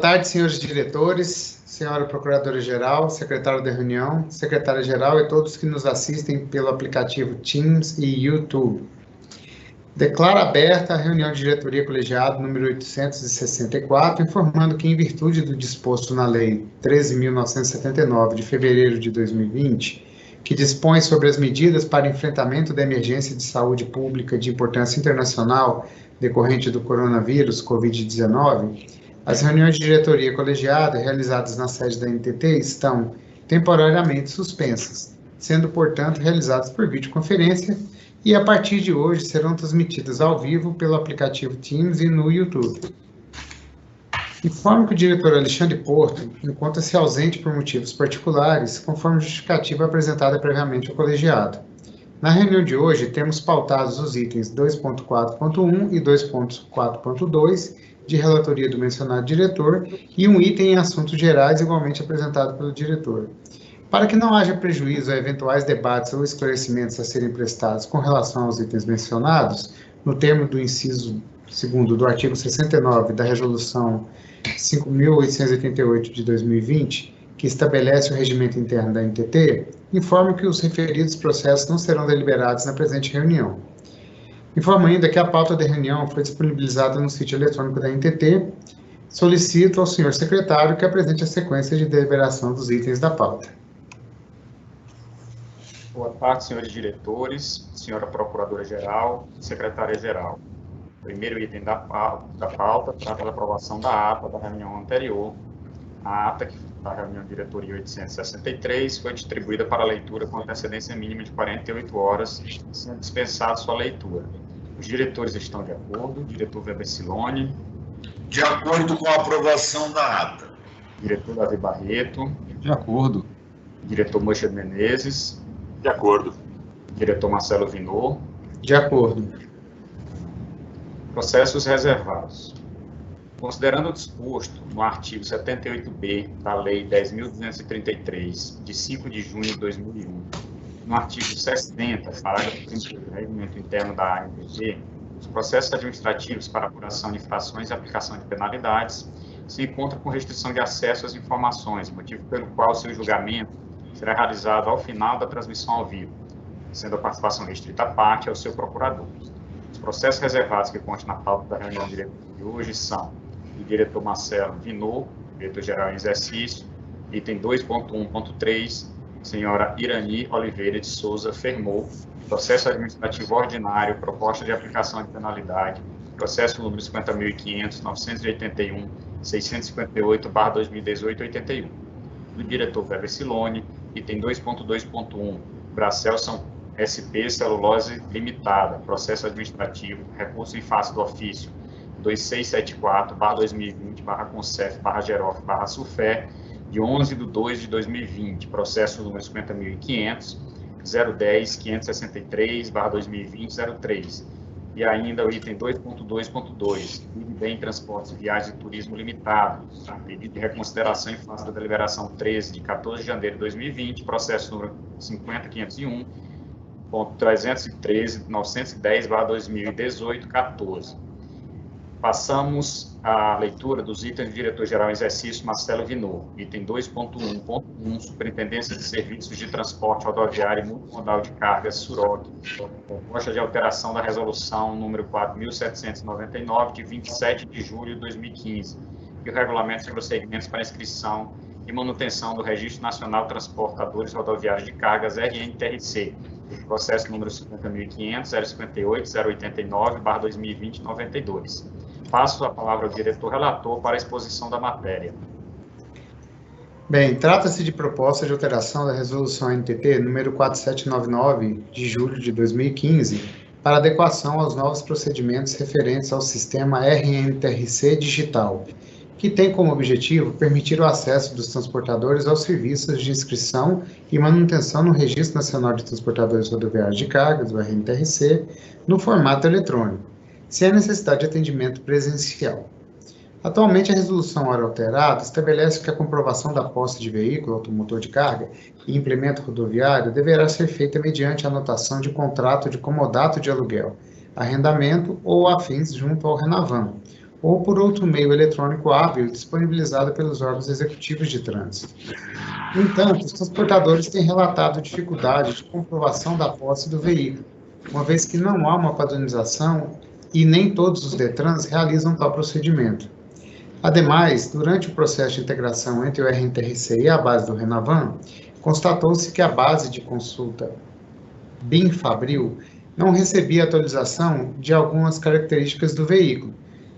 tarde, senhores diretores, senhora procuradora-geral, secretário da reunião, secretária-geral e todos que nos assistem pelo aplicativo Teams e YouTube. Declaro aberta a reunião de diretoria colegiado número 864, informando que, em virtude do disposto na Lei 13.979, de fevereiro de 2020, que dispõe sobre as medidas para enfrentamento da emergência de saúde pública de importância internacional decorrente do coronavírus Covid-19, as reuniões de diretoria colegiada realizadas na sede da NTT estão temporariamente suspensas, sendo, portanto, realizadas por videoconferência e, a partir de hoje, serão transmitidas ao vivo pelo aplicativo Teams e no YouTube. Informo que o diretor Alexandre Porto encontra-se ausente por motivos particulares, conforme justificativa apresentada previamente ao colegiado. Na reunião de hoje, temos pautados os itens 2.4.1 e 2.4.2 de relatoria do mencionado diretor e um item em assuntos gerais igualmente apresentado pelo diretor. Para que não haja prejuízo a eventuais debates ou esclarecimentos a serem prestados com relação aos itens mencionados, no termo do inciso 2º do artigo 69 da Resolução 5.888 de 2020, que estabelece o regimento interno da NTT, informo que os referidos processos não serão deliberados na presente reunião. Informo ainda que a pauta da reunião foi disponibilizada no sítio eletrônico da NTT. Solicito ao senhor secretário que apresente a sequência de deliberação dos itens da pauta. Boa tarde, senhores diretores, senhora procuradora-geral e secretária-geral. Primeiro item da pauta trata da aprovação da ata da reunião anterior. A ata da reunião de diretoria 863 foi distribuída para leitura com antecedência mínima de 48 horas, sendo dispensada sua leitura. Os diretores estão de acordo. Diretor Weber Siloni. De acordo com a aprovação da ata. Diretor Davi Barreto. De acordo. Diretor Moisés Menezes. De acordo. Diretor Marcelo Vinor. De acordo. Processos reservados. Considerando o disposto no artigo 78b da Lei 10.233, de 5 de junho de 2001, no artigo 60, parágrafo 1º do Regimento Interno da ANTT, os processos administrativos para apuração de infrações e aplicação de penalidades se encontram com restrição de acesso às informações, motivo pelo qual seu julgamento será realizado ao final da transmissão ao vivo, sendo a participação restrita à parte ao seu procurador. Os processos reservados que constam na pauta da reunião diretoria de hoje são o diretor Marcelo Vinor, diretor-geral em exercício, item 2.1.3, senhora Irani Oliveira de Souza Fermou, processo administrativo ordinário, proposta de aplicação de penalidade, processo número 50.500.988/2018-81. Do diretor Weber Siloni, item 2.2.1, Bracelson SP Celulose Limitada, processo administrativo, recurso em face do ofício 2674/2020/Concef/Gerof/Sufé, de 11/2/2020, processo número 50.500.010.563/2020-03. E ainda o item 2.2.2, Bem Transportes, Viagens e Turismo Limitado, pedido de reconsideração em face da deliberação 13 de 14 de janeiro de 2020, processo número 50.501.313.910/2018-14. Passamos à leitura dos itens do diretor-geral em exercício, Marcelo Vinor. Item 2.1.1, Superintendência de Serviços de Transporte Rodoviário e Multimodal de Cargas, SUROC. Proposta de alteração da resolução número 4.799, de 27 de julho de 2015, e o regulamento sobre os segmentos para inscrição e manutenção do Registro Nacional de Transportadores Rodoviários de Cargas, RNTRC. Processo número 50.500.058.089/2020-92. Passo a palavra ao diretor relator para a exposição da matéria. Bem, trata-se de proposta de alteração da resolução NTT número 4799, de julho de 2015, para adequação aos novos procedimentos referentes ao sistema RNTRC digital, que tem como objetivo permitir o acesso dos transportadores aos serviços de inscrição e manutenção no Registro Nacional de Transportadores Rodoviários de Cargas, o RNTRC, no formato eletrônico, sem a necessidade de atendimento presencial. Atualmente, a resolução ora alterada estabelece que a comprovação da posse de veículo automotor de carga e implemento rodoviário deverá ser feita mediante a anotação de contrato de comodato de aluguel, arrendamento ou afins junto ao Renavan, ou por outro meio eletrônico hábil disponibilizado pelos órgãos executivos de trânsito. No entanto, os transportadores têm relatado dificuldade de comprovação da posse do veículo, uma vez que não há uma padronização e nem todos os DETRANs realizam tal procedimento. Ademais, durante o processo de integração entre o RNTRC e a base do Renavan, constatou-se que a base de consulta BIM Fabril não recebia atualização de algumas características do veículo,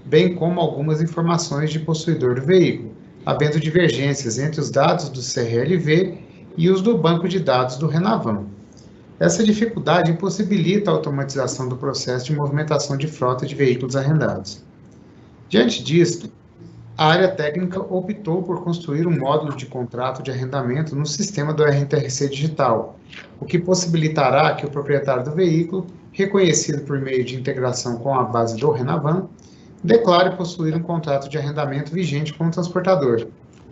bem como algumas informações de possuidor do veículo, havendo divergências entre os dados do CRLV e os do banco de dados do Renavan. Essa dificuldade impossibilita a automatização do processo de movimentação de frota de veículos arrendados. Diante disto, a área técnica optou por construir um módulo de contrato de arrendamento no sistema do RNTRC digital, o que possibilitará que o proprietário do veículo, reconhecido por meio de integração com a base do Renavan, declare possuir um contrato de arrendamento vigente com o transportador,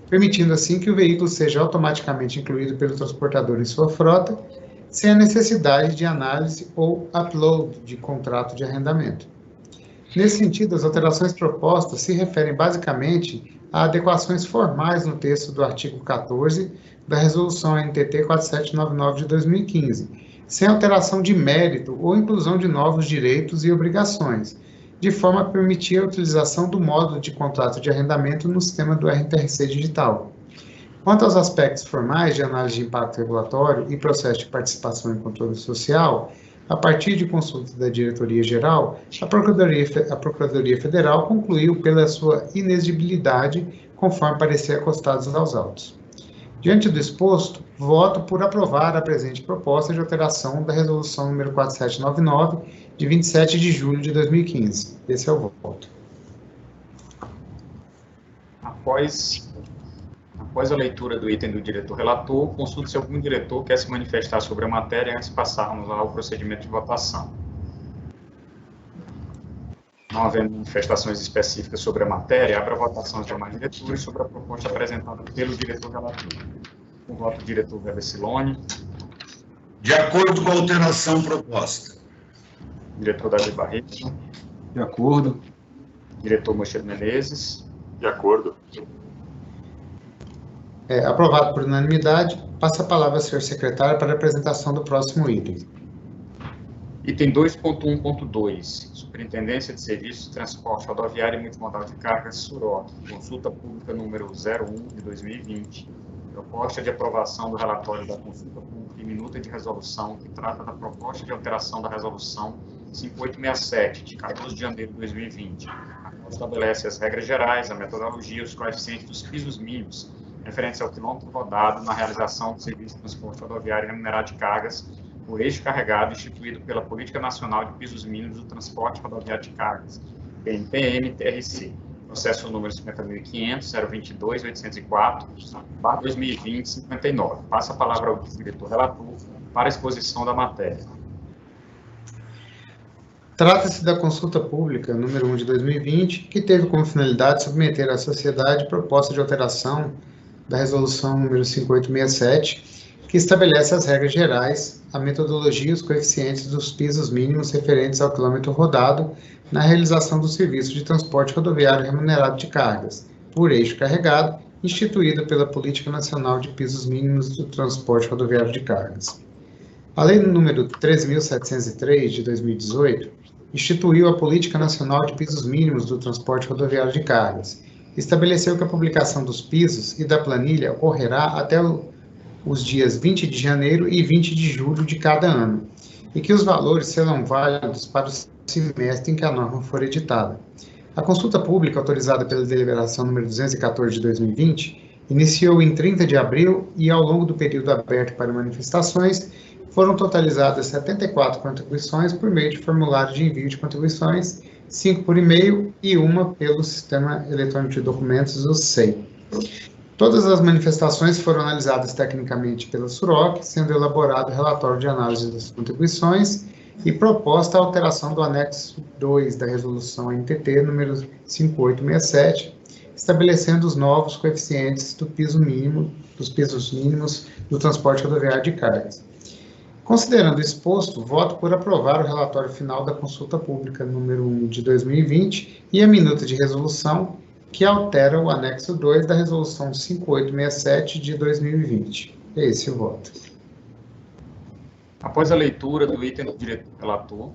permitindo assim que o veículo seja automaticamente incluído pelo transportador em sua frota, sem a necessidade de análise ou upload de contrato de arrendamento. Nesse sentido, as alterações propostas se referem basicamente a adequações formais no texto do artigo 14 da Resolução NTT 4799 de 2015, sem alteração de mérito ou inclusão de novos direitos e obrigações, de forma a permitir a utilização do módulo de contrato de arrendamento no sistema do RNTRC digital. Quanto aos aspectos formais de análise de impacto regulatório e processo de participação em controle social, a partir de consulta da Diretoria-Geral, a Procuradoria Federal concluiu pela sua inexigibilidade, conforme parecer acostados aos autos. Diante do exposto, voto por aprovar a presente proposta de alteração da Resolução número 4799, de 27 de julho de 2015. Esse é o voto. Após a leitura do item do diretor relator, consulto se algum diretor quer se manifestar sobre a matéria antes de passarmos ao procedimento de votação. Não havendo manifestações específicas sobre a matéria, abro a votação aos demais diretores sobre a proposta apresentada pelo diretor relator. O voto do diretor Weber Siloni. De acordo com a alteração proposta. Diretor Davi Barreto. De acordo. Diretor Moisés Menezes. De acordo. Aprovado por unanimidade. Passa a palavra ao senhor secretário para a apresentação do próximo item. Item 2.1.2, Superintendência de Serviços de Transporte Rodoviário e Multimodal de Cargas, SUROC, consulta pública número 01 de 2020, proposta de aprovação do relatório da consulta pública e minuta de resolução que trata da proposta de alteração da resolução 5867, de 14 de janeiro de 2020, a qual estabelece as regras gerais, a metodologia e os coeficientes dos pisos mínimos referentes ao quilômetro rodado na realização do serviço de transporte rodoviário remunerado de cargas por eixo carregado instituído pela Política Nacional de Pisos Mínimos do Transporte Rodoviário de Cargas, PNPM-TRC, processo número 50.500.022.804/2020-59. Passa a palavra ao diretor relator para a exposição da matéria. Trata-se da consulta pública número 1 de 2020, que teve como finalidade submeter à sociedade proposta de alteração da resolução número 5867, que estabelece as regras gerais, a metodologia e os coeficientes dos pisos mínimos referentes ao quilômetro rodado na realização do serviço de transporte rodoviário remunerado de cargas, por eixo carregado, instituído pela Política Nacional de Pisos Mínimos do Transporte Rodoviário de Cargas. A Lei número 13.703, de 2018, instituiu a Política Nacional de Pisos Mínimos do Transporte Rodoviário de Cargas. Estabeleceu que a publicação dos pisos e da planilha ocorrerá até os dias 20 de janeiro e 20 de julho de cada ano, e que os valores serão válidos para o semestre em que a norma for editada. A consulta pública, autorizada pela deliberação número 214 de 2020, iniciou em 30 de abril e, ao longo do período aberto para manifestações, foram totalizadas 74 contribuições por meio de formulário de envio de contribuições, 5 por e-mail e uma pelo Sistema Eletrônico de Documentos, o SEI. Todas as manifestações foram analisadas tecnicamente pela SUROC, sendo elaborado o relatório de análise das contribuições e proposta a alteração do anexo 2 da Resolução NTT número 5867, estabelecendo os novos coeficientes do piso mínimo, dos pisos mínimos do transporte rodoviário de cargas. Considerando o exposto, voto por aprovar o relatório final da consulta pública número 1 de 2020 e a minuta de resolução que altera o anexo 2 da resolução 5867 de 2020. É esse o voto. Após a leitura do item do diretor relator,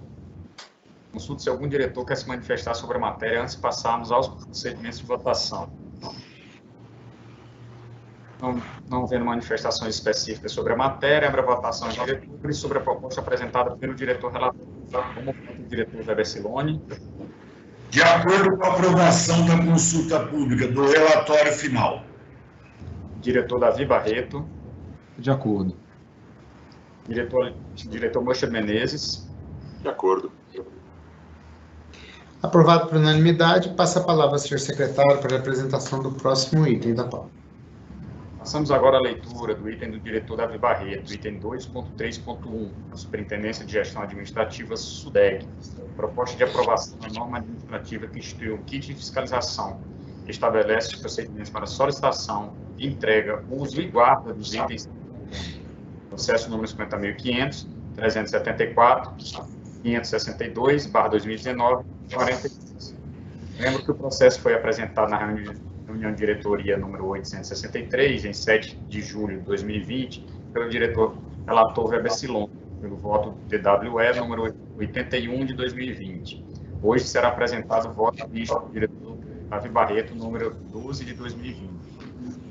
consulto se algum diretor quer se manifestar sobre a matéria antes de passarmos aos procedimentos de votação. Não vendo manifestações específicas sobre a matéria, abre a votação de diretores sobre a proposta apresentada pelo diretor relator. Como o diretor Weber Siloni. De acordo com a aprovação da consulta pública do relatório final. Diretor Davi Barreto. De acordo. Diretor Mocha Menezes. De acordo. Aprovado por unanimidade, passa a palavra ao senhor secretário para a apresentação do próximo item da pauta. Passamos agora à leitura do item do diretor Davi Barreto, item 2.3.1, a Superintendência de Gestão Administrativa SUDEG, proposta de aprovação da norma administrativa que institui o kit de fiscalização, que estabelece os procedimentos para solicitação, entrega, uso e guarda dos itens, processo número 50.500, 374, 562/2019, 46. Lembro que o processo foi apresentado na reunião de diretoria número 863, em 7 de julho de 2020, pelo diretor relator Weber Siloni, pelo voto TWE número 81 de 2020. Hoje será apresentado o voto do diretor Davi Barreto, número 12 de 2020.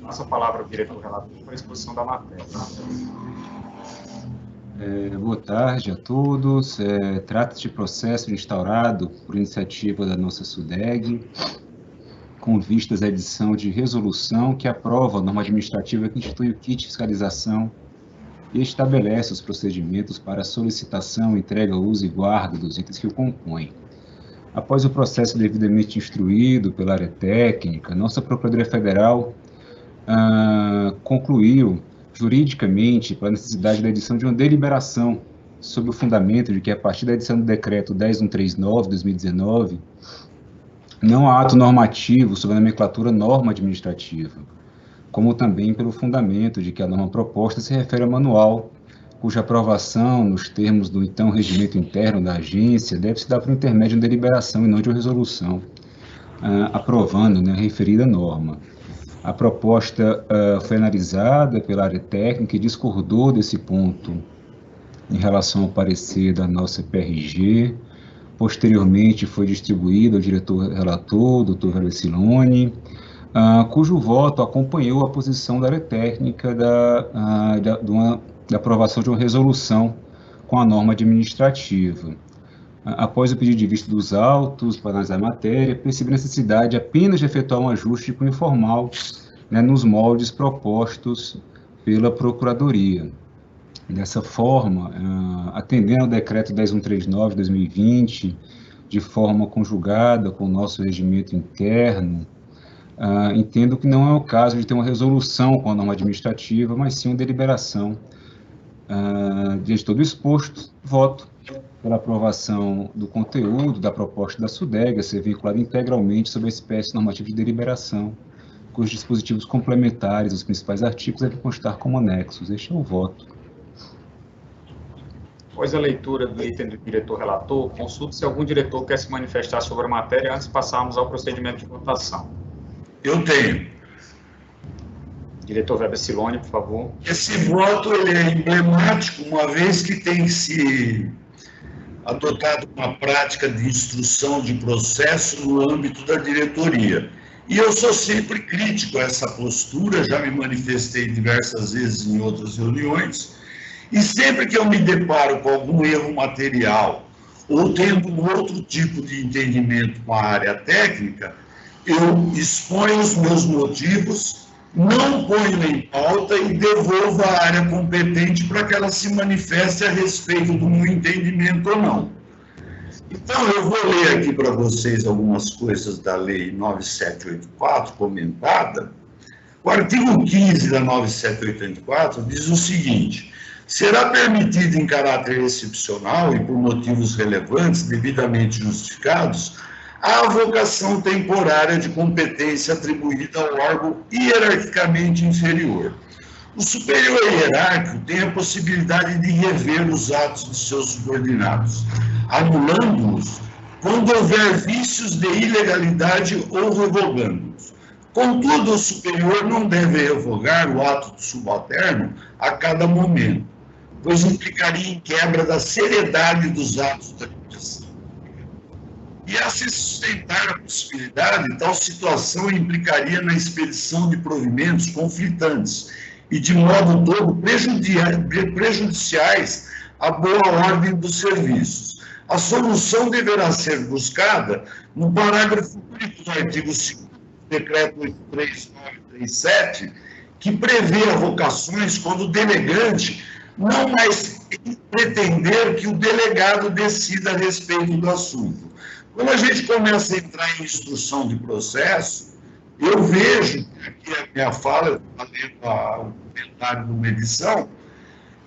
Passo a palavra ao diretor relator para a exposição da matéria. Boa tarde a todos. Trata-se de processo instaurado por iniciativa da nossa SUDEG, com vistas à edição de resolução que aprova a norma administrativa que institui o kit de fiscalização e estabelece os procedimentos para solicitação, entrega, uso e guarda dos itens que o compõem. Após o processo devidamente instruído pela área técnica, nossa Procuradoria Federal concluiu juridicamente pela necessidade da edição de uma deliberação sob o fundamento de que, a partir da edição do decreto 10139/2019, não há ato normativo sobre a nomenclatura norma administrativa, como também pelo fundamento de que a norma proposta se refere ao manual, cuja aprovação, nos termos do então regimento interno da agência, deve se dar por intermédio de uma deliberação e não de uma resolução, aprovando a referida norma. A proposta foi analisada pela área técnica e discordou desse ponto em relação ao parecer da nossa PRG. Posteriormente, foi distribuído ao diretor relator, Dr. Weber Siloni, cujo voto acompanhou a posição da área técnica da aprovação de uma resolução com a norma administrativa. Após o pedido de vista dos autos para analisar a matéria, percebi a necessidade apenas de efetuar um ajuste de cunho formal, nos moldes propostos pela Procuradoria. Dessa forma, atendendo ao decreto 10139 de 2020, de forma conjugada com o nosso regimento interno, entendo que não é o caso de ter uma resolução com a norma administrativa, mas sim uma deliberação. Diante de todo o exposto, voto pela aprovação do conteúdo da proposta da SUDEG a ser vinculada integralmente sob a espécie normativa de deliberação, cujos dispositivos complementares aos principais artigos devem constar como anexos. Este é o voto. Após a leitura do item do diretor relator, consulto se algum diretor quer se manifestar sobre a matéria antes de passarmos ao procedimento de votação. Eu tenho. Diretor Weber Siloni, por favor. Esse voto ele é emblemático, uma vez que tem se adotado uma prática de instrução de processo no âmbito da diretoria. E eu sou sempre crítico a essa postura, já me manifestei diversas vezes em outras reuniões, e sempre que eu me deparo com algum erro material ou tendo um outro tipo de entendimento com a área técnica, eu exponho os meus motivos, não ponho em pauta e devolvo à área competente para que ela se manifeste a respeito do meu entendimento ou não. Então, eu vou ler aqui para vocês algumas coisas da Lei 9784, comentada. O artigo 15 da 9784 diz o seguinte: será permitido em caráter excepcional e por motivos relevantes, devidamente justificados, a avocação temporária de competência atribuída ao órgão hierarquicamente inferior. O superior hierárquico tem a possibilidade de rever os atos de seus subordinados, anulando-os quando houver vícios de ilegalidade ou revogando-os. Contudo, o superior não deve revogar o ato do subalterno a cada momento, pois implicaria em quebra da seriedade dos atos da direção. E a se sustentar a possibilidade, tal situação implicaria na expedição de provimentos conflitantes e, de modo todo, prejudiciais à boa ordem dos serviços. A solução deverá ser buscada no parágrafo 8 do artigo 5 do Decreto 83937, que prevê avocações quando o delegante não mais pretender que o delegado decida a respeito do assunto. Quando a gente começa a entrar em instrução de processo, eu vejo, aqui a minha fala, eu estou lendo o comentário de uma edição,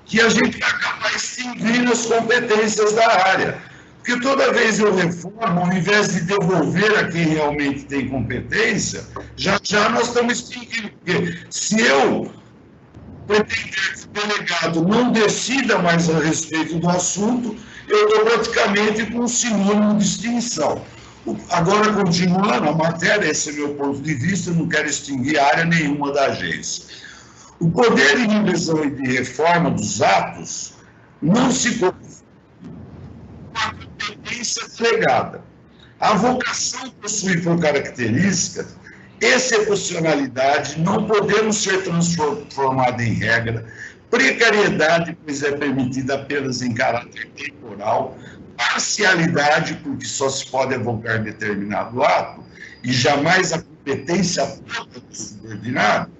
que a gente vai acabar extinguindo as competências da área. Porque toda vez eu reformo, ao invés de devolver a quem realmente tem competência, já nós estamos extinguindo. Porque se eu pretender que o delegado não decida mais a respeito do assunto, eu estou praticamente com um sinônimo de extinção. Agora, continuando a matéria, esse é meu ponto de vista, eu não quero extinguir área nenhuma da agência. O poder de revisão e de reforma dos atos não se confunde com a competência delegada. A vocação possui por características excepcionalidade, não podendo ser transformada em regra, precariedade, pois é permitida apenas em caráter temporal, parcialidade, porque só se pode evocar determinado ato, e jamais a competência própria do subordinado,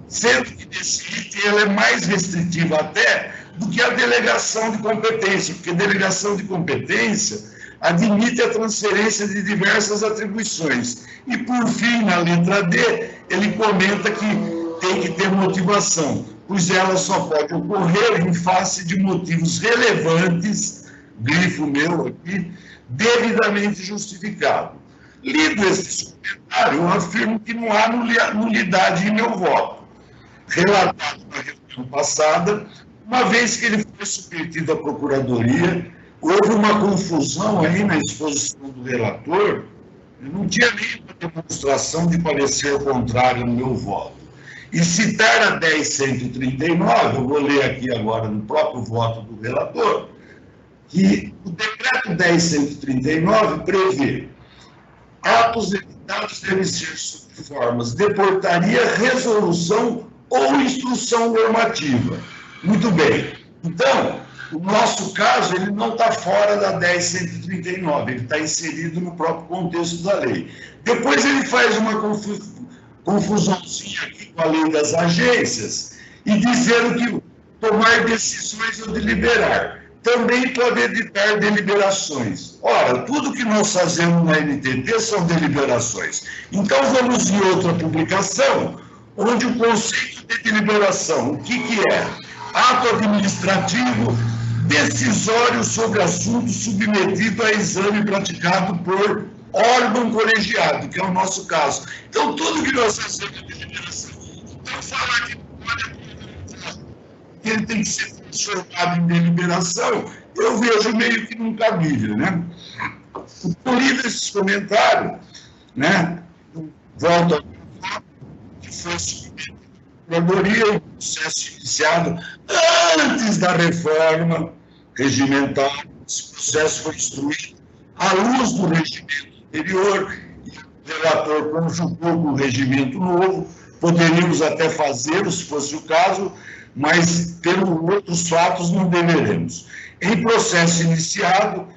sendo que nesse item ela é mais restritiva até do que a delegação de competência, porque delegação de competência admite a transferência de diversas atribuições. E, por fim, na letra D, ele comenta que tem que ter motivação, pois ela só pode ocorrer em face de motivos relevantes, grifo meu aqui, devidamente justificado. Lido esse comentário, eu afirmo que não há nulidade em meu voto. Relatado na reunião passada, uma vez que ele foi submetido à Procuradoria, houve uma confusão aí na exposição do relator, não tinha nenhuma demonstração de parecer contrário no meu voto. E citar a 10.139, eu vou ler aqui agora no próprio voto do relator, que o decreto 10.139 prevê atos evitados devem ser sob formas de portaria, resolução ou instrução normativa. Muito bem. Então, o nosso caso, ele não está fora da 10.139, ele está inserido no próprio contexto da lei. Depois ele faz uma confusãozinha aqui com a lei das agências e dizendo que tomar decisões ou deliberar. Também pode editar deliberações. Ora, tudo que nós fazemos na NTT são deliberações. Então, vamos em outra publicação, onde o conceito de deliberação, o que é? Ato administrativo decisório sobre assunto submetido a exame praticado por órgão colegiado, que é o nosso caso. Então, tudo que nós fazemos de deliberação, então falar que ele tem que ser transformado em deliberação, eu vejo meio que num cabível, né? Por lido esses comentários, né? Volto a que foi submetido à Procuradoria, o processo iniciado antes da reforma regimental. Esse processo foi instruído à luz do regimento anterior, e o relator conjugou com o regimento novo. Poderíamos até fazê-lo, se fosse o caso, mas pelos outros fatos não deveremos. Em processo iniciado,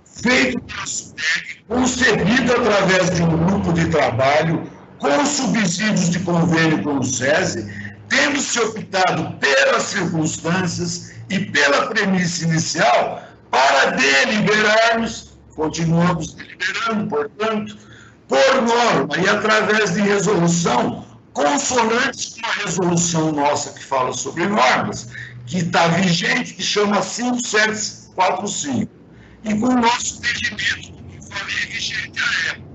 feito pela SUDEC, concebido através de um grupo de trabalho, com subsídios de convênio com o SESI, tendo-se optado pelas circunstâncias e pela premissa inicial para deliberarmos, continuamos deliberando, portanto, por norma e através de resolução consonantes com a resolução nossa que fala sobre normas, que está vigente, que chama 5745, e com o nosso regimento, como eu falei, vigente à época.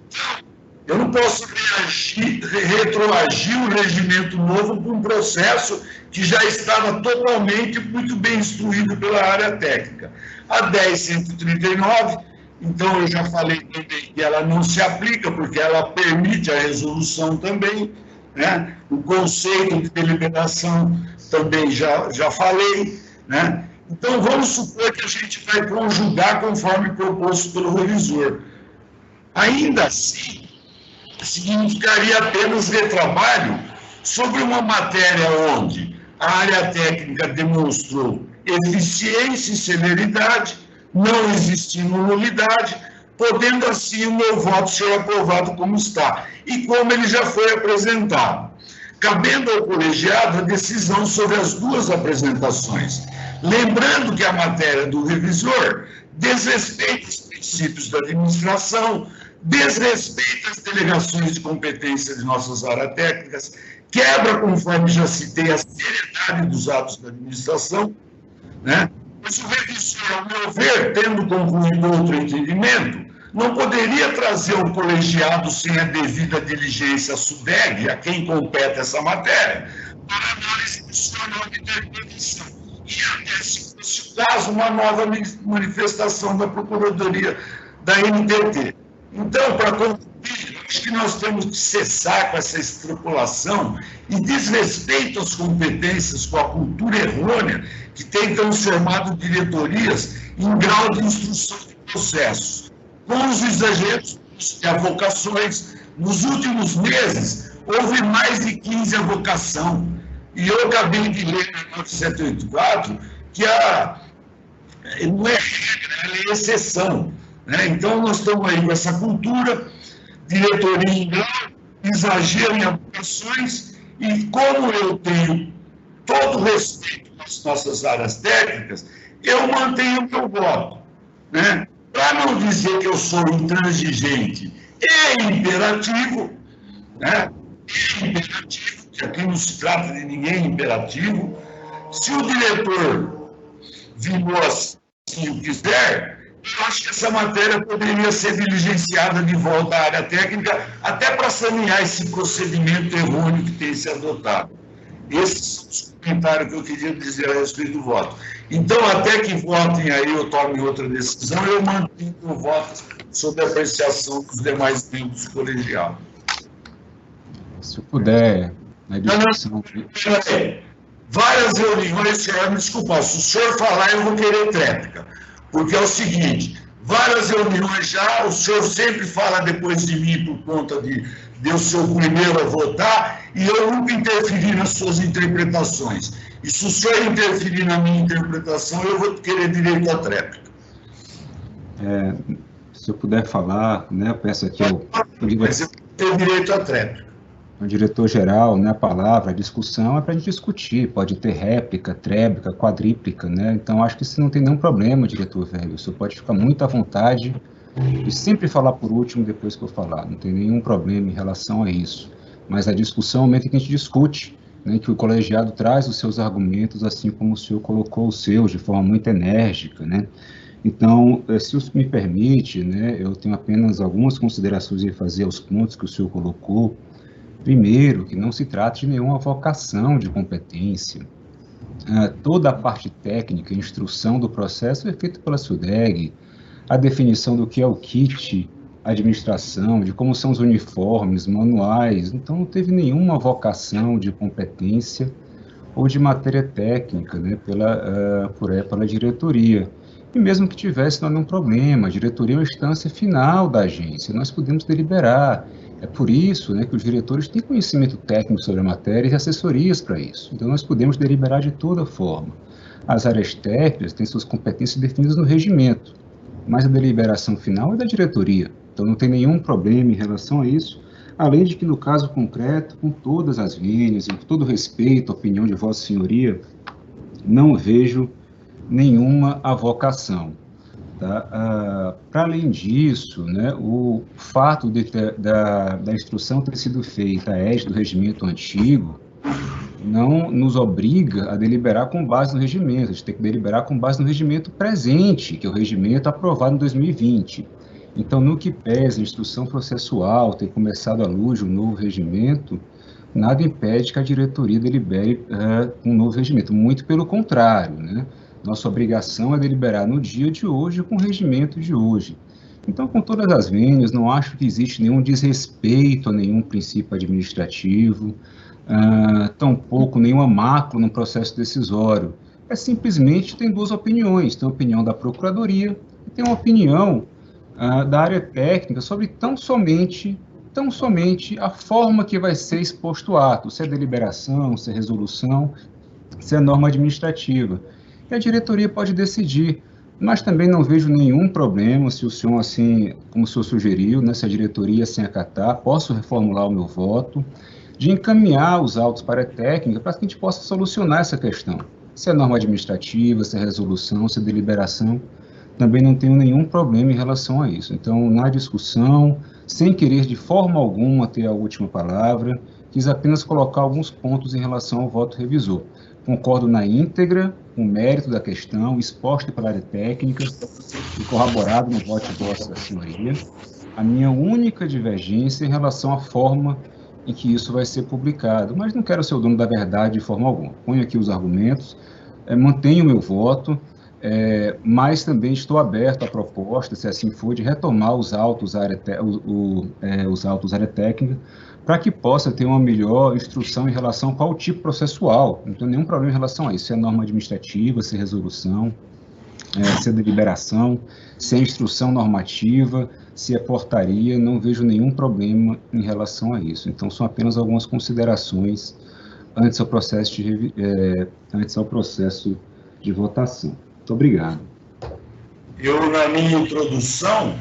Então, Eu não posso retroagir um regimento novo para um processo que já estava totalmente muito bem instruído pela área técnica. A 10.139, então eu já falei também que ela não se aplica, porque ela permite a resolução também, né? O conceito de deliberação também já falei, né? Então, vamos supor que a gente vai conjugar conforme proposto pelo revisor. Ainda assim, significaria apenas retrabalho sobre uma matéria onde a área técnica demonstrou eficiência e celeridade, não existindo nulidade, podendo assim o meu voto ser aprovado como está, e como ele já foi apresentado. Cabendo ao colegiado a decisão sobre as duas apresentações. Lembrando que a matéria do revisor desrespeita os princípios da administração, desrespeita as delegações de competência de nossas áreas técnicas, quebra, conforme já citei, a seriedade dos atos da administração, né? Mas o revisor, ao meu ver, tendo concluído outro entendimento, não poderia trazer um colegiado sem a devida diligência à SUDEG, a quem compete essa matéria, para análise de sua nova interpretação. E até, se fosse o caso, uma nova manifestação da Procuradoria da NTT. Então, para concluir, acho que nós temos que cessar com essa extrapolação e desrespeito às competências, com a cultura errônea que tem transformado diretorias em grau de instrução de processos. Com os exageros de avocações, nos últimos meses, houve mais de 15 avocações. E eu acabei de ler na 9784 que não é regra, ela é exceção. Né? Então, nós estamos aí com essa cultura, diretoria em grau, exagero em avocações, e como eu tenho todo o respeito às nossas áreas técnicas, eu mantenho o meu voto. Né? Para não dizer que eu sou intransigente e imperativo, né? Que aqui não se trata de ninguém imperativo, se o diretor vingou assim o quiser, eu acho que essa matéria poderia ser diligenciada de volta à área técnica, até para sanear esse procedimento errôneo que tem se adotado. Esses são os comentários que eu queria dizer a respeito do voto. Então, até que votem aí ou tomem outra decisão, eu mantenho o voto sob a apreciação dos demais membros do colegiado. Se eu puder, na discussão... Várias reuniões, senhor, me desculpa, se o senhor falar, eu vou querer tréplica. Porque é o seguinte, várias reuniões já, o senhor sempre fala depois de mim por conta de eu ser o primeiro a votar, e eu nunca interferi nas suas interpretações. E se o senhor interferir na minha interpretação, eu vou querer direito à tréplica. Se eu puder falar, né, eu peço aqui ao... Mas eu tenho direito à tréplica. O diretor-geral, né, a palavra, a discussão é para a gente discutir, pode ter réplica, tréplica, quadríplica, né, então acho que isso não tem nenhum problema, diretor velho, o senhor pode ficar muito à vontade de sempre falar por último depois que eu falar, não tem nenhum problema em relação a isso, mas a discussão é o momento em que a gente discute, né, que o colegiado traz os seus argumentos, assim como o senhor colocou os seus, de forma muito enérgica, né, então, se o senhor me permite, né, eu tenho apenas algumas considerações a fazer aos pontos que o senhor colocou. Primeiro, que não se trata de nenhuma vocação de competência. Toda a parte técnica, instrução do processo é feita pela SUDEG, a definição do que é o kit, administração, de como são os uniformes, manuais, então não teve nenhuma vocação de competência ou de matéria técnica, né, pela diretoria. E mesmo que tivesse, não é um problema, a diretoria é uma instância final da agência, nós podemos deliberar. É por isso, né, que os diretores têm conhecimento técnico sobre a matéria e assessorias para isso. Então, nós podemos deliberar de toda forma. As áreas técnicas têm suas competências definidas no regimento, mas a deliberação final é da diretoria. Então, não tem nenhum problema em relação a isso, além de que, no caso concreto, com todas as linhas e com todo respeito à opinião de Vossa Senhoria, não vejo nenhuma avocação. Tá? Para além disso, né, o fato da instrução ter sido feita à égide do regimento antigo não nos obriga a deliberar com base no regimento, a gente tem que deliberar com base no regimento presente, que é o regimento aprovado em 2020. Então, no que pesa a instrução processual ter começado à luz de um novo regimento, nada impede que a diretoria delibere um novo regimento, muito pelo contrário, né? Nossa obrigação é deliberar no dia de hoje com o regimento de hoje. Então, com todas as vênias, não acho que existe nenhum desrespeito a nenhum princípio administrativo, tampouco nenhuma mácula no processo decisório. É simplesmente tem duas opiniões, tem a opinião da Procuradoria e tem uma opinião da área técnica sobre tão somente a forma que vai ser exposto o ato, se é deliberação, se é resolução, se é norma administrativa. E a diretoria pode decidir, mas também não vejo nenhum problema se o senhor, assim, como o senhor sugeriu, né, se a diretoria sem acatar, posso reformular o meu voto, de encaminhar os autos para a técnica para que a gente possa solucionar essa questão. Se é norma administrativa, se é resolução, se é deliberação, também não tenho nenhum problema em relação a isso. Então, na discussão, sem querer de forma alguma ter a última palavra, quis apenas colocar alguns pontos em relação ao voto revisor. Concordo na íntegra, com o mérito da questão, exposta pela área técnica e corroborado no voto de vossa senhoria. A minha única divergência em relação à forma em que isso vai ser publicado, mas não quero ser o dono da verdade de forma alguma. Ponho aqui os argumentos, mantenho o meu voto, mas também estou aberto à proposta, se assim for, de retomar os autos da área técnica, para que possa ter uma melhor instrução em relação ao tipo processual. Não tenho nenhum problema em relação a isso, se é norma administrativa, se é resolução, se é deliberação, se é instrução normativa, se é portaria, não vejo nenhum problema em relação a isso. Então, são apenas algumas considerações antes ao processo de votação. Muito obrigado. Eu, na minha introdução,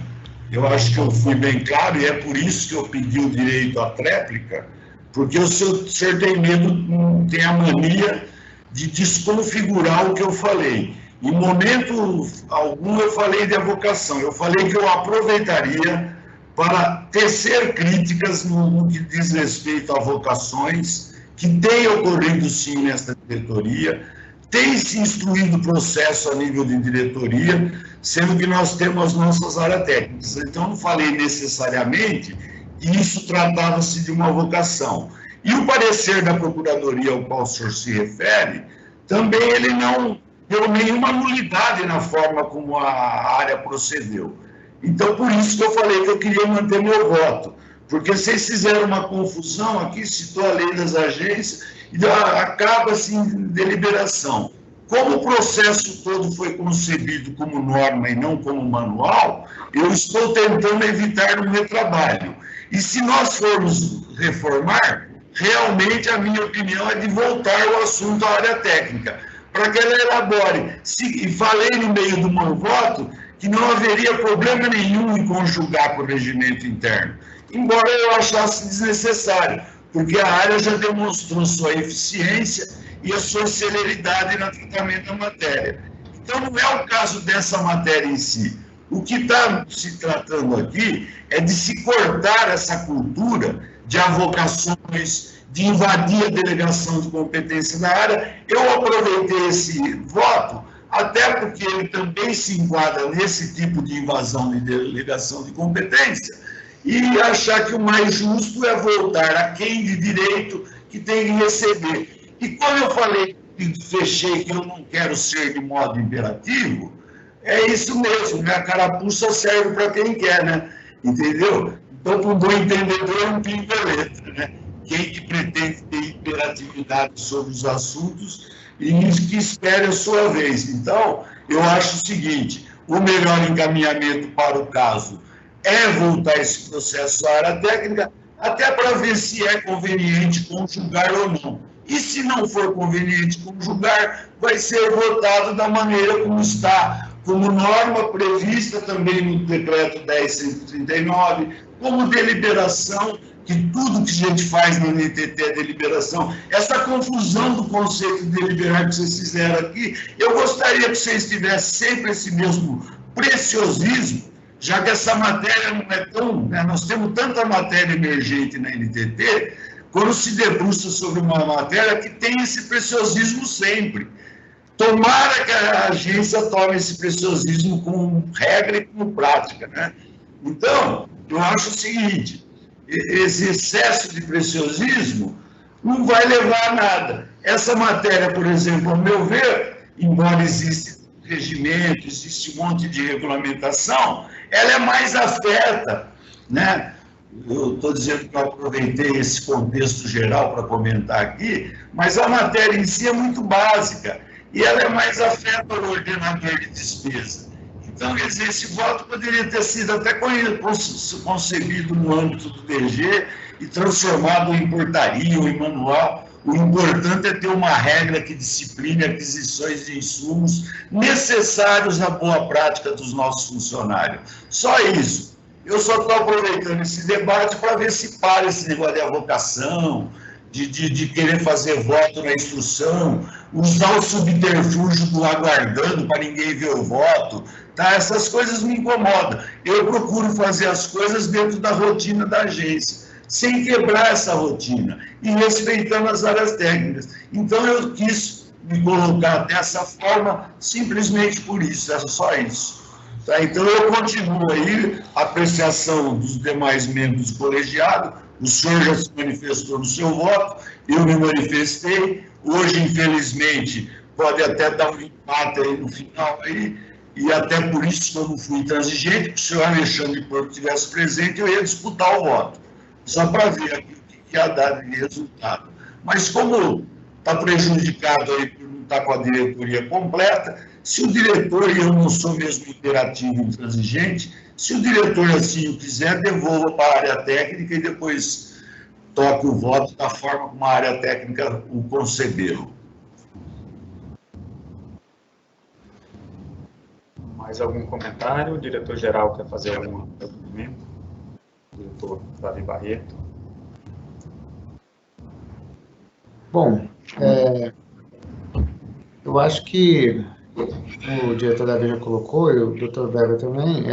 eu acho que eu fui bem claro, e é por isso que eu pedi o direito à tréplica, porque o senhor tem medo, tem a mania de desconfigurar o que eu falei. Em momento algum eu falei de avocação, eu falei que eu aproveitaria para tecer críticas no que diz respeito a avocações, que tem ocorrido sim nesta diretoria, tem se instruído o processo a nível de diretoria, sendo que nós temos as nossas áreas técnicas. Então, não falei necessariamente que isso tratava-se de uma avocação. E o parecer da Procuradoria ao qual o senhor se refere, também ele não deu nenhuma nulidade na forma como a área procedeu. Então, por isso que eu falei que eu queria manter meu voto, porque vocês fizeram uma confusão aqui, citou a lei das agências, e acaba assim deliberação. Como o processo todo foi concebido como norma e não como manual, eu estou tentando evitar no meu trabalho. E se nós formos reformar, realmente a minha opinião é de voltar o assunto à área técnica, para que ela elabore. E falei no meio do meu voto que não haveria problema nenhum em conjugar com o regimento interno, embora eu achasse desnecessário, porque a área já demonstrou sua eficiência e a sua celeridade no tratamento da matéria. Então, não é o caso dessa matéria em si. O que está se tratando aqui é de se cortar essa cultura de avocações, de invadir a delegação de competência da área. Eu aproveitei esse voto, até porque ele também se enquadra nesse tipo de invasão de delegação de competência, e achar que o mais justo é voltar a quem de direito que tem que receber. E quando eu falei e fechei que eu não quero ser de modo imperativo, é isso mesmo, né? A carapuça serve para quem quer, né? Entendeu? Então, para um bom entendedor, não tem letra, né? Quem que pretende ter imperatividade sobre os assuntos e que espere a sua vez. Então, eu acho o seguinte, o melhor encaminhamento para o caso é voltar esse processo à área técnica, até para ver se é conveniente conjugar ou não. E se não for conveniente conjugar, vai ser votado da maneira como está, como norma prevista também no decreto 10.139, como deliberação, que tudo que a gente faz no NTT é deliberação. Essa confusão do conceito de deliberar que vocês fizeram aqui, eu gostaria que vocês tivessem sempre esse mesmo preciosismo, já que essa matéria não é tão... Né, nós temos tanta matéria emergente na NTT, quando se debruça sobre uma matéria que tem esse preciosismo sempre. Tomara que a agência tome esse preciosismo como regra e como prática, né? Então, eu acho o seguinte, esse excesso de preciosismo não vai levar a nada. Essa matéria, por exemplo, ao meu ver, embora exista regimento, existe um monte de regulamentação, ela é mais afeta, né? Eu estou dizendo que eu aproveitei esse contexto geral para comentar aqui, mas a matéria em si é muito básica e ela é mais afeta ao ordenador de despesa. Então, quer dizer, esse voto poderia ter sido até concebido no âmbito do DG e transformado em portaria ou em manual. O importante é ter uma regra que discipline aquisições de insumos necessários à boa prática dos nossos funcionários. Só isso. Eu só estou aproveitando esse debate para ver se para esse negócio de avocação, de querer fazer voto na instrução, usar o subterfúgio do aguardando para ninguém ver o voto. Tá? Essas coisas me incomodam. Eu procuro fazer as coisas dentro da rotina da agência, sem quebrar essa rotina e respeitando as áreas técnicas. Então, eu quis me colocar dessa forma simplesmente por isso, é só isso. Tá? Então, eu continuo aí, a apreciação dos demais membros do colegiado, o senhor já se manifestou no seu voto, eu me manifestei, hoje, infelizmente, pode até dar um empate aí no final, aí, e até por isso que eu não fui intransigente, se o senhor Alexandre Porto estivesse presente, eu ia disputar o voto, só para ver aqui o que ia dar de resultado. Mas como está prejudicado aí por não estar com a diretoria completa, se o diretor, e eu não sou mesmo imperativo e intransigente, se o diretor assim o quiser, devolva para a área técnica e depois toque o voto da forma como a área técnica o concebeu. Mais algum comentário? O diretor-geral quer fazer algum argumento? Diretor Davi Barreto. Bom, eu acho que o diretor Davi já colocou, e o Dr. Weber também,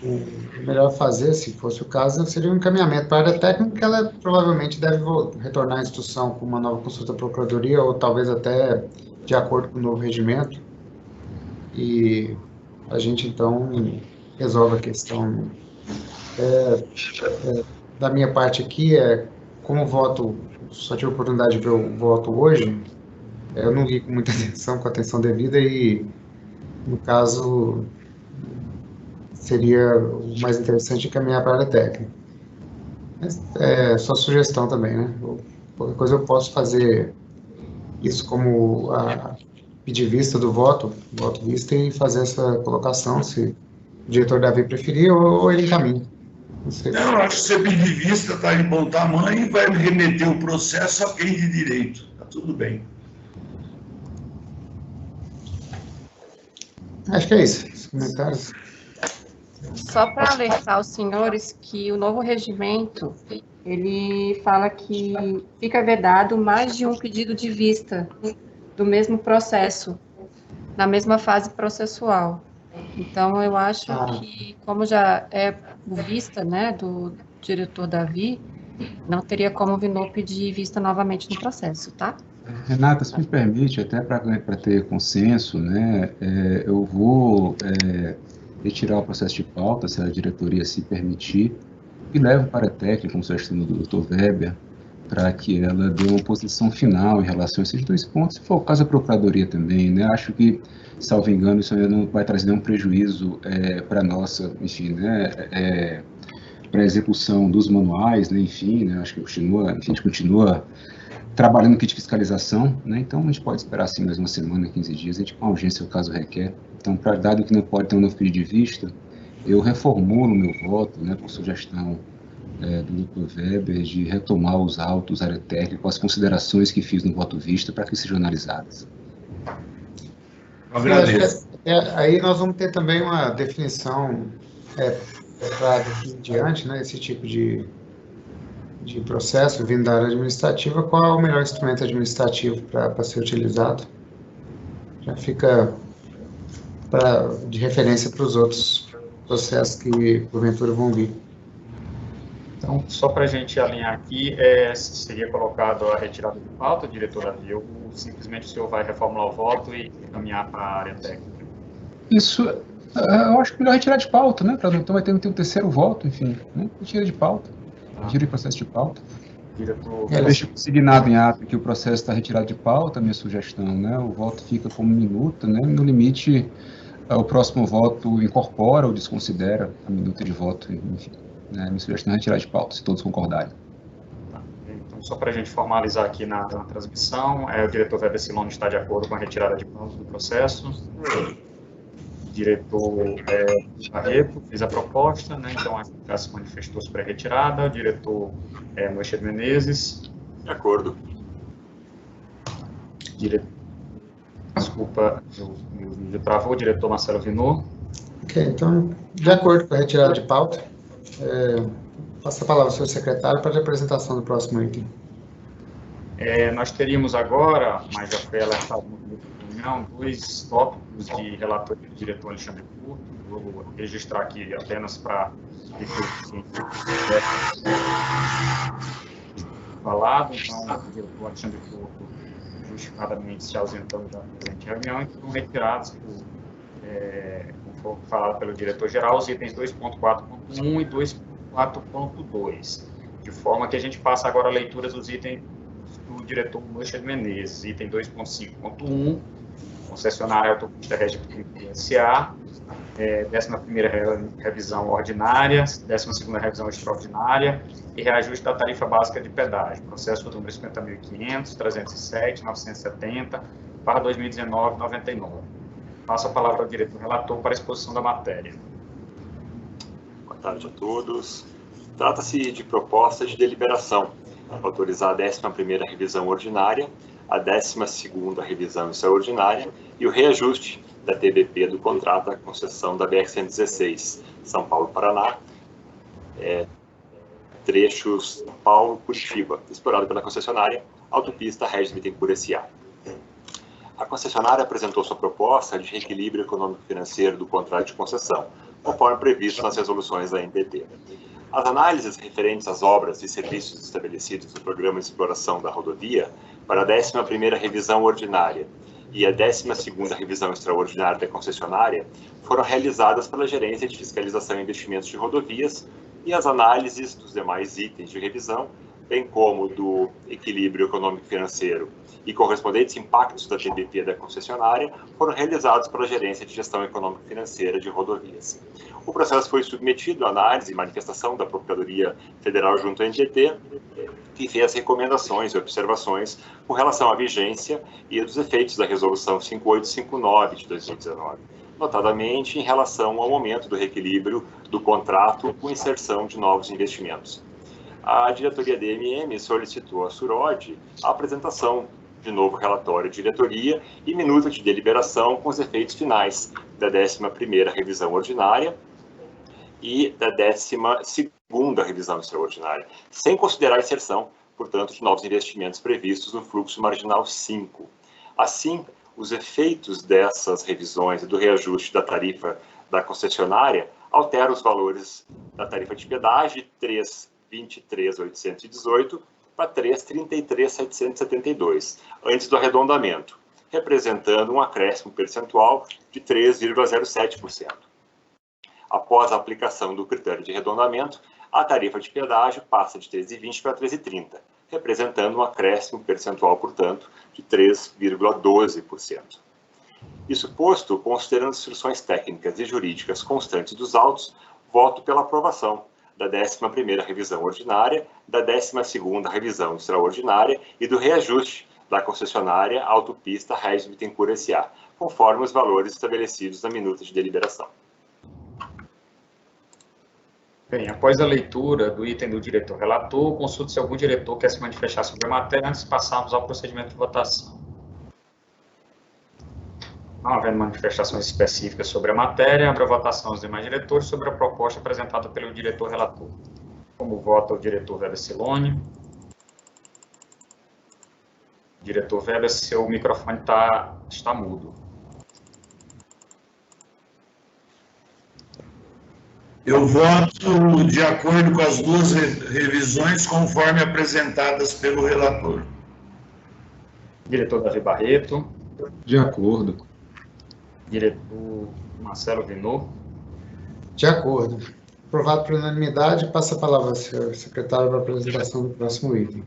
o melhor a fazer, se fosse o caso, seria um encaminhamento para a área técnica, que ela provavelmente deve retornar à instrução com uma nova consulta à Procuradoria, ou talvez até de acordo com o novo regimento, e a gente, então, resolve a questão. Da minha parte aqui, como o voto, só tive a oportunidade de ver o voto hoje, eu não li com muita atenção, com a atenção devida, e, no caso, seria o mais interessante encaminhar para a área técnica. Mas é só sugestão também, né? Qualquer coisa eu posso fazer isso como pedir vista do voto vista, e fazer essa colocação, se o diretor Davi preferir, ou ele encaminha. Não sei. Eu acho que você pedir vista está de bom tamanho e vai remeter o processo a quem de direito. Está tudo bem. Acho que é isso. Os comentários. Só para alertar os senhores que o novo regimento, ele fala que fica vedado mais de um pedido de vista do mesmo processo, na mesma fase processual. Então, eu acho que, como já é o vista, né, do diretor Davi, não teria como o Vinô pedir vista novamente no processo, tá? Renata, se me permite, até para ter consenso, né, eu vou retirar o processo de pauta, se a diretoria se permitir, e levo para a técnica, como sugestão do Dr. Weber, para que ela dê uma posição final em relação a esses dois pontos, se for o caso da Procuradoria também, né, acho que, salvo engano, isso ainda não vai trazer nenhum prejuízo para a nossa, enfim, né, para a execução dos manuais, né, enfim, né, acho que a gente continua trabalhando no kit de fiscalização, né, então a gente pode esperar assim mais uma semana, 15 dias, a gente com a urgência o caso requer. Então, dado que não pode ter um novo pedido de vista, eu reformulo o meu voto, né, por sugestão do Dr. Weber, de retomar os autos, área técnica, com as considerações que fiz no voto vista, para que sejam analisadas. Agradeço. Aí nós vamos ter também uma definição para daqui em diante, né, esse tipo de processo vindo da área administrativa, qual é o melhor instrumento administrativo para ser utilizado. Já fica de referência para os outros processos que, porventura, vão vir. Então, só para a gente alinhar aqui, seria colocado a retirada de pauta, diretor Davi, ou simplesmente o senhor vai reformular o voto e encaminhar para a área técnica? Isso Eu acho que melhor retirar de pauta, né? Para então vai ter um terceiro voto, enfim, né? Retira de pauta. Retira de processo de pauta. Diretor. Deixa consignado em ato que o processo está retirado de pauta, minha sugestão, né? O voto fica como minuta, né? No limite, o próximo voto incorpora ou desconsidera a minuta de voto, enfim. Né? Minha sugestão é retirar de pauta, se todos concordarem. Então, só para a gente formalizar aqui na transmissão, o diretor Weber Silone está de acordo com a retirada de pauta do processo. O diretor Barreto fez a proposta, né? Então já se manifestou sobre a retirada. O diretor Moisés Menezes. De acordo. Desculpa, meu vídeo travou. O diretor Marcelo Vinô. Ok, então, de acordo com a retirada de pauta, passo a palavra ao senhor secretário para a apresentação do próximo item. Nós teríamos agora, mas já foi alertado no grupo de reunião, 2 tópicos de relatoria do diretor Alexandre Couto. Vou registrar aqui apenas para falado. Então, o diretor Alexandre Couto justificadamente se ausentando da presente reunião e foram retirados, como foi falado pelo diretor-geral, os itens 2.4.1 e 2.4.2, de forma que a gente passa agora a leitura dos itens do diretor Moisés Menezes. Item 2.5.1, concessionária autopista Regip S.A., 11ª revisão ordinária, 12ª revisão extraordinária e reajuste da tarifa básica de pedágio, processo número 50.500, 307, 970, para 2019, 99. Passo a palavra ao diretor relator para a exposição da matéria. Boa tarde a todos. Trata-se de proposta de deliberação, autorizar a 11ª revisão ordinária, a 12ª revisão extraordinária e o reajuste da TBP do contrato da concessão da BR-116, São Paulo-Paraná, trechos São Paulo-Curitiba, explorado pela concessionária Autopista Regis Bittencourt S.A. A concessionária apresentou sua proposta de reequilíbrio econômico-financeiro do contrato de concessão, conforme previsto nas resoluções da ANTT. As análises referentes às obras e serviços estabelecidos no Programa de Exploração da Rodovia para a 11ª revisão ordinária e a 12ª revisão extraordinária da concessionária foram realizadas pela Gerência de Fiscalização e Investimentos de Rodovias, e as análises dos demais itens de revisão, bem como do equilíbrio econômico-financeiro e correspondentes impactos da TBP da concessionária, foram realizados pela Gerência de Gestão Econômico-Financeira de Rodovias. O processo foi submetido à análise e manifestação da Procuradoria Federal junto à ANTT, que fez recomendações e observações com relação à vigência e dos efeitos da Resolução 5859 de 2019, notadamente em relação ao aumento do reequilíbrio do contrato com inserção de novos investimentos. A diretoria DMM solicitou à SUROD a apresentação de novo relatório de diretoria e minuta de deliberação com os efeitos finais da 11ª revisão ordinária e da 12ª revisão extraordinária, sem considerar a inserção, portanto, de novos investimentos previstos no fluxo marginal 5. Assim, os efeitos dessas revisões e do reajuste da tarifa da concessionária alteram os valores da tarifa de pedágio de 3.23.818 para 3.33.772, antes do arredondamento, representando um acréscimo percentual de 3,07%. Após a aplicação do critério de arredondamento, a tarifa de pedágio passa de 13,20 para 13,30, representando um acréscimo percentual, portanto, de 3,12%. Isso posto, considerando as instruções técnicas e jurídicas constantes dos autos, voto pela aprovação da 11ª revisão ordinária, da 12ª revisão extraordinária e do reajuste da concessionária Autopista Regis Bittencourt S.A., conforme os valores estabelecidos na minuta de deliberação. Bem, após a leitura do item do diretor relator, consulte se algum diretor quer se manifestar sobre a matéria antes de passarmos ao procedimento de votação. Não havendo manifestações específicas sobre a matéria, abro a votação aos demais diretores sobre a proposta apresentada pelo diretor relator. Como vota o diretor Weber Silone? Diretor Weber, seu microfone está mudo. Eu voto de acordo com as duas revisões conforme apresentadas pelo relator. Diretor Davi Barreto. De acordo. Diretor Marcelo Vinô. De acordo. Aprovado por unanimidade. Passa a palavra ao senhor secretário para a apresentação do próximo item.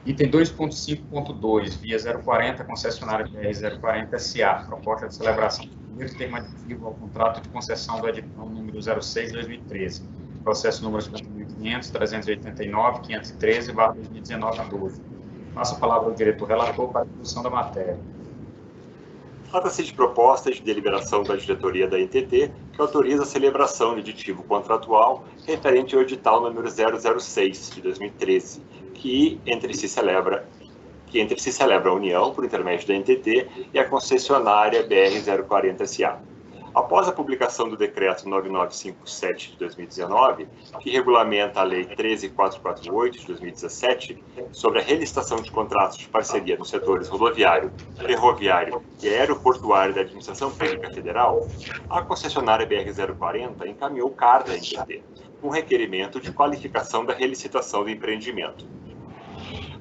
Item 2.5.2, via 040, concessionária BR-040 SA, proposta de celebração do primeiro termo aditivo ao contrato de concessão do edital número 06/2013, processo número 50.500.389.513/2019-12. Passo a palavra ao diretor relator para a discussão da matéria. Trata-se de proposta de deliberação da diretoria da NTT, que autoriza a celebração de aditivo contratual referente ao edital número 006 de 2013, que entre si celebra a União, por intermédio da NTT, e a concessionária BR-040 SA. Após a publicação do Decreto 9957 de 2019, que regulamenta a Lei 13448 de 2017, sobre a relicitação de contratos de parceria nos setores rodoviário, ferroviário e aeroportuário da Administração Pública Federal, a concessionária BR-040 encaminhou carta à NTT, com requerimento de qualificação da relicitação do empreendimento.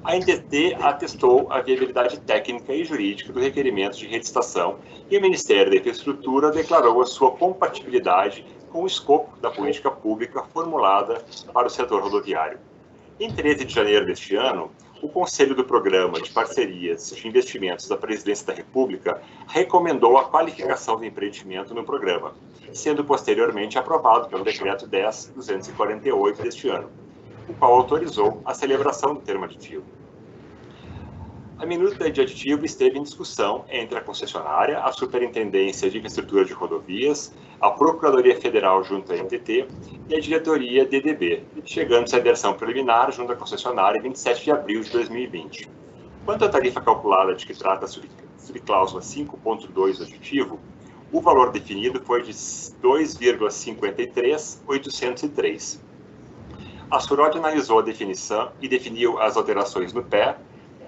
A NTT atestou a viabilidade técnica e jurídica do requerimento de relicitação e o Ministério da Infraestrutura declarou a sua compatibilidade com o escopo da política pública formulada para o setor rodoviário. Em 13 de janeiro deste ano, o Conselho do Programa de Parcerias de Investimentos da Presidência da República recomendou a qualificação do empreendimento no programa, sendo posteriormente aprovado pelo Decreto 10.248 deste ano, o qual autorizou a celebração do termo aditivo. A minuta de aditivo esteve em discussão entre a concessionária, a Superintendência de Infraestrutura de Rodovias, a Procuradoria Federal junto à NTT e a Diretoria DDB, chegando-se à versão preliminar junto à concessionária em 27 de abril de 2020. Quanto à tarifa calculada de que trata a subcláusula 5.2 do aditivo, o valor definido foi de 2,53.803. A SUROD analisou a definição e definiu as alterações no pé,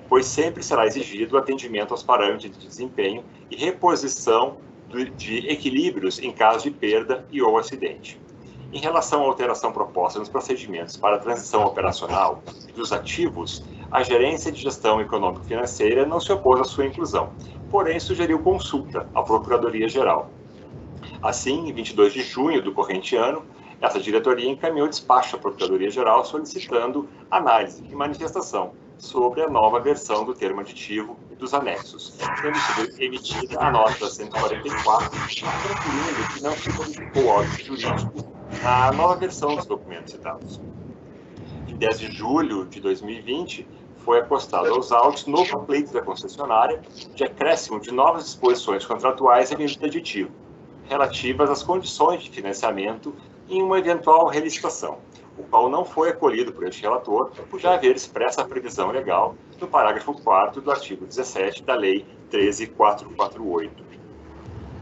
pois sempre será exigido o atendimento aos parâmetros de desempenho e reposição de equilíbrios em caso de perda e ou acidente. Em relação à alteração proposta nos procedimentos para a transição operacional dos ativos, a Gerência de Gestão Econômico-Financeira não se opôs à sua inclusão, porém sugeriu consulta à Procuradoria-Geral. Assim, em 22 de junho do corrente ano, essa diretoria encaminhou despacho à Procuradoria-Geral solicitando análise e manifestação sobre a nova versão do termo aditivo e dos anexos, tendo sido emitida a nota 144, concluindo que não se modificou o óbito jurídico na nova versão dos documentos citados. Em 10 de julho de 2020, foi acostado aos autos novo pleito da concessionária de acréscimo de novas disposições contratuais em minuta aditivo, relativas às condições de financiamento em uma eventual relicitação, o qual não foi acolhido por este relator, por já haver expressa a previsão legal no parágrafo 4º do artigo 17 da Lei 13.448.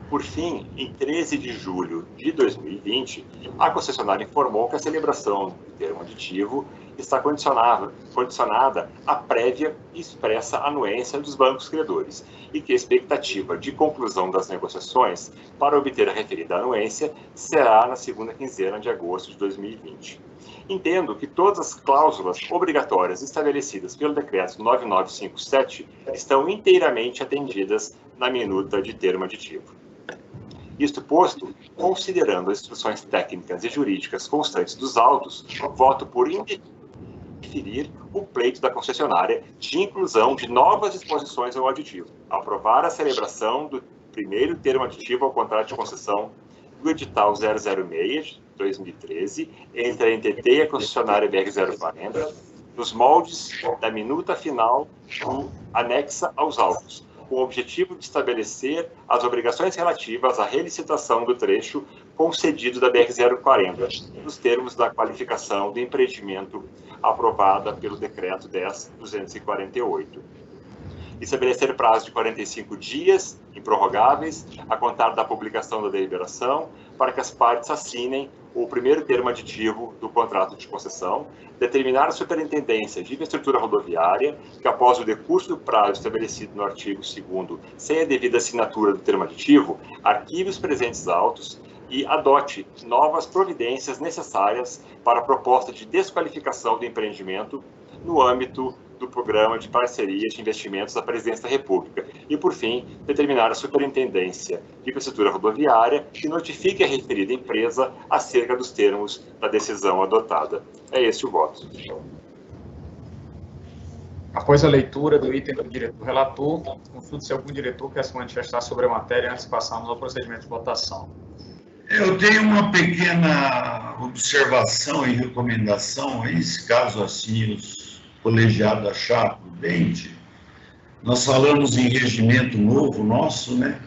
Por fim, em 13 de julho de 2020, a concessionária informou que a celebração do termo aditivo está condicionada à prévia e expressa anuência dos bancos credores e que a expectativa de conclusão das negociações para obter a referida anuência será na segunda quinzena de agosto de 2020. Entendo que todas as cláusulas obrigatórias estabelecidas pelo Decreto 9957 estão inteiramente atendidas na minuta de termo aditivo. Isto posto, considerando as instruções técnicas e jurídicas constantes dos autos, voto por indeferir o pleito da concessionária de inclusão de novas disposições ao aditivo, aprovar a celebração do primeiro termo aditivo ao contrato de concessão do edital 006 de 2013 entre a NTT e a concessionária BR-040, nos moldes da minuta final anexa aos autos, com o objetivo de estabelecer as obrigações relativas à relicitação do trecho concedido da BR-040, nos termos da qualificação do empreendimento aprovada pelo Decreto 10.248. Estabelecer prazo de 45 dias, improrrogáveis, a contar da publicação da deliberação, para que as partes assinem o primeiro termo aditivo do contrato de concessão, determinar a Superintendência de Infraestrutura Rodoviária que, após o decurso do prazo estabelecido no artigo 2º, sem a devida assinatura do termo aditivo, arquive os presentes autos e adote novas providências necessárias para a proposta de desqualificação do empreendimento no âmbito do Programa de Parcerias de Investimentos da Presidência da República. E, por fim, determinar a Superintendência de Infraestrutura Rodoviária que notifique a referida empresa acerca dos termos da decisão adotada. É este o voto. Após a leitura do item do diretor relator, consulto se algum diretor quer se manifestar sobre a matéria antes de passarmos ao procedimento de votação. Eu tenho uma pequena observação e recomendação, aí, se caso assim os colegiados acharem prudente. Nós falamos em regimento novo nosso, né?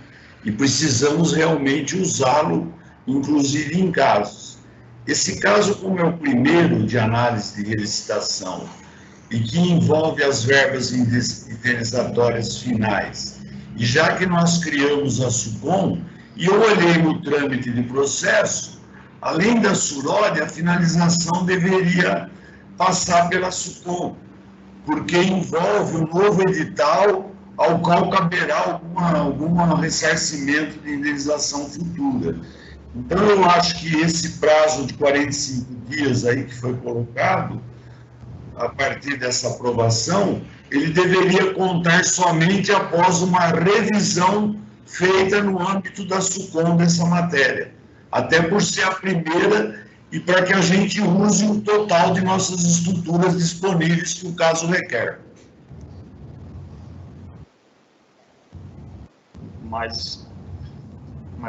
E precisamos realmente usá-lo, inclusive em casos. Esse caso, como é o primeiro de análise de relicitação e que envolve as verbas indenizatórias finais, e já que nós criamos a SUCOM, e eu olhei no trâmite de processo, além da SUROD, a finalização deveria passar pela SUCOM, porque envolve um novo edital ao qual caberá algum ressarcimento de indenização futura. Então, eu acho que esse prazo de 45 dias aí que foi colocado, a partir dessa aprovação, ele deveria contar somente após uma revisão feita no âmbito da SUCOM dessa matéria, até por ser a primeira e para que a gente use o total de nossas estruturas disponíveis que o caso requer. Mais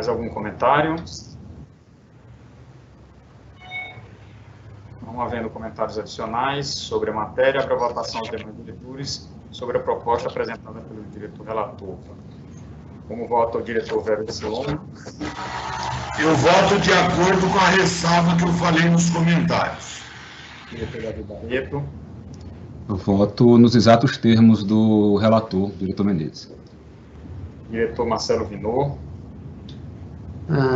algum comentário? Não havendo comentários adicionais sobre a matéria, para votação dos demais diretores sobre a proposta apresentada pelo diretor relator. Como vota o diretor Vero Silon? Eu voto de acordo com a ressalva que eu falei nos comentários. Diretor Davi Barreto? Eu voto nos exatos termos do relator, diretor Menezes. Diretor Marcelo Vinor?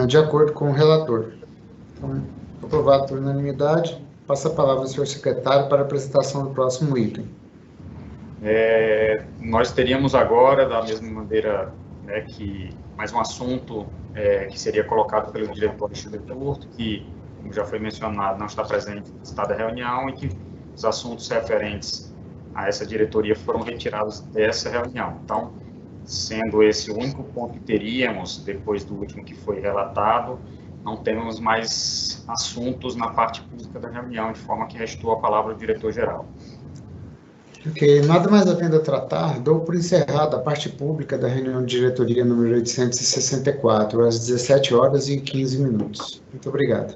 De acordo com o relator. Então, aprovado por unanimidade. Passa a palavra ao senhor secretário para a apresentação do próximo item. Nós teríamos agora, da mesma maneira, né, que mais um assunto que seria colocado pelo diretor Alexandre Porto, que, como já foi mencionado, não está presente no estado da reunião e que os assuntos referentes a essa diretoria foram retirados dessa reunião. Então, sendo esse o único ponto que teríamos, depois do último que foi relatado, não temos mais assuntos na parte pública da reunião, de forma que restou a palavra ao diretor-geral. Ok, nada mais havendo a tratar, dou por encerrada a parte pública da reunião de diretoria número 864, às 17h15. Muito obrigado.